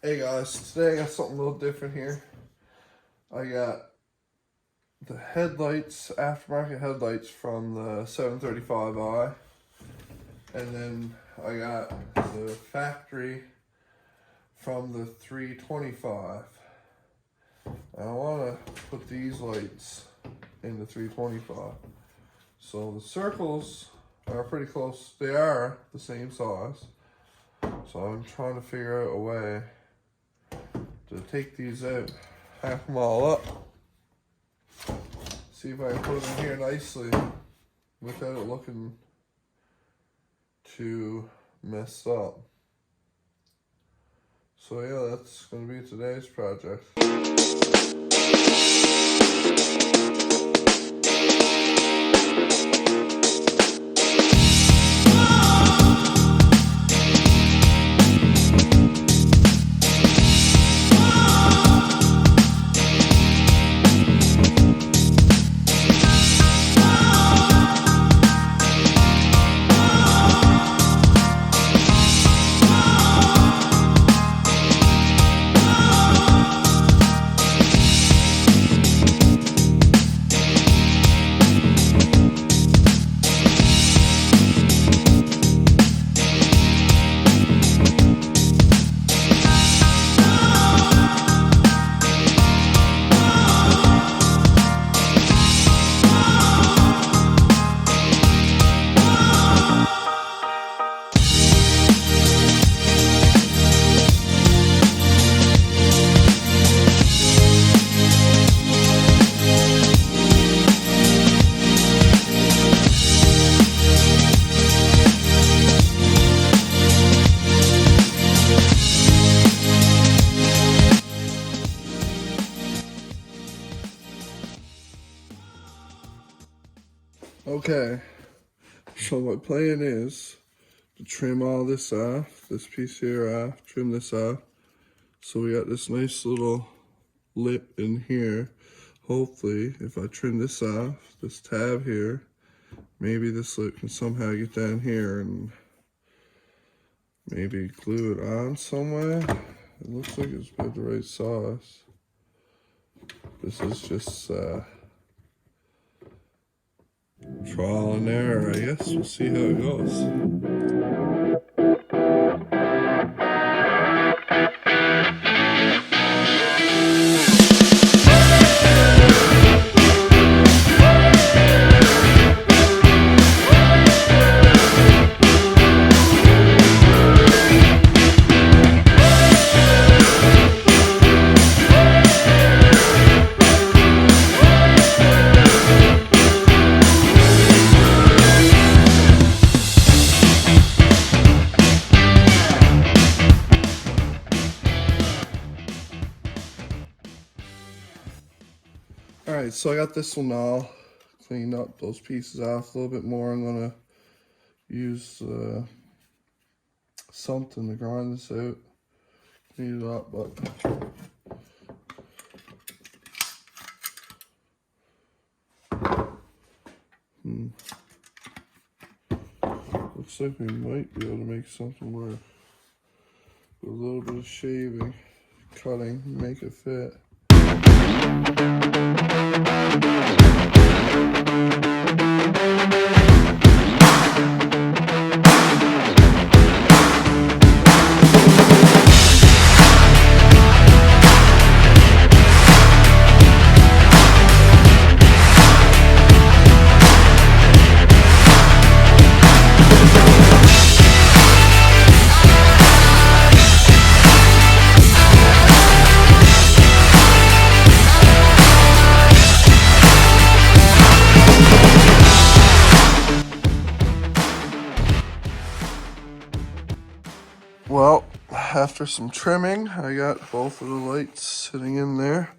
Hey guys, today I got something a little different here. I got the headlights, aftermarket headlights from the 735i, and then I got the factory from the 325. I want to put these lights in the 325. So the circles are pretty close. They are the same size. So I'm trying to figure out a way to take these out, hack them all up, see if I can put them in here nicely without it looking too messed up. So yeah, that's going to be today's project. Okay, so my plan is to trim all this off, this piece here off, trim this off. So we got this nice little lip in here. Hopefully, if I trim this off, this tab here, maybe this lip can somehow get down here and maybe glue it on somewhere. It looks like it's about the right size. This is just trial and error, I guess. We'll see how it goes. Alright, so I got this one all cleaned up, those pieces off a little bit more. I'm going to use something to grind this out, clean it up, but looks like we might be able to make something work with a little bit of shaving, cutting, make it fit. Well, after some trimming, I got both of the lights sitting in there.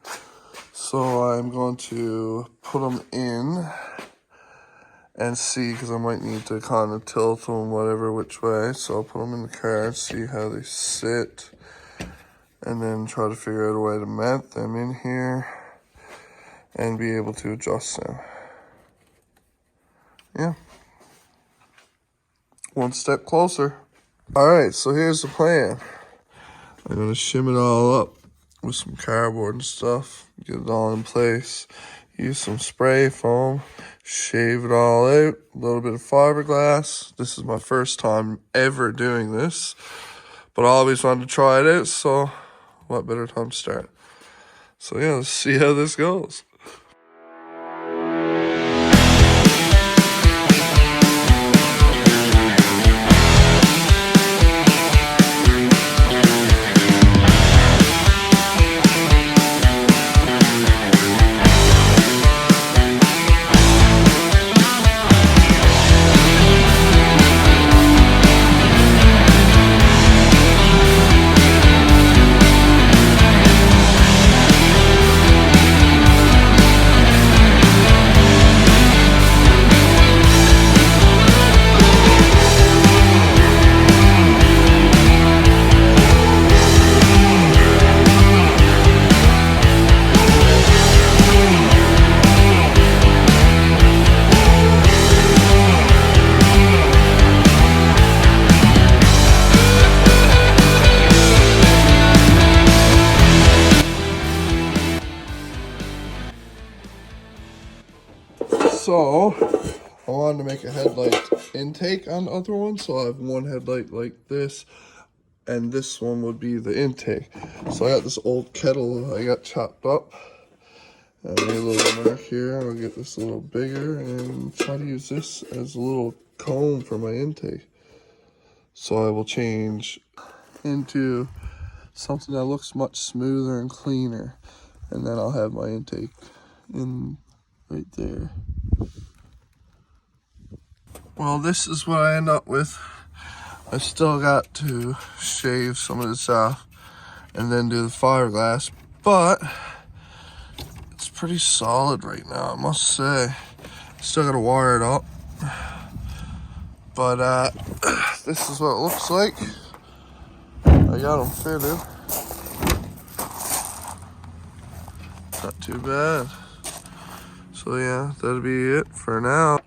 So I'm going to put them in and see, because I might need to kind of tilt them whatever which way. So I'll put them in the car and see how they sit, and then try to figure out a way to mount them in here and be able to adjust them. Yeah. One step closer. All right, so here's the plan. I'm gonna shim it all up with some cardboard and stuff, get it all in place. Use some spray foam, shave it all out, a little bit of fiberglass. This is my first time ever doing this, but I always wanted to try it out, so what better time to start? So yeah, let's see how this goes. So, I wanted to make a headlight intake on the other one, so I have one headlight like this, and this one would be the intake. So I got this old kettle I got chopped up. I made a little mark here. I'll get this a little bigger and try to use this as a little comb for my intake. So I will change into something that looks much smoother and cleaner, and then I'll have my intake in right there. Well, this is what I end up with. I still got to shave some of this off and then do the fiberglass, but it's pretty solid right now, I must say. Still gotta wire it up, but this is what it looks like. I got them fitted. Not too bad. So yeah, that'll be it for now.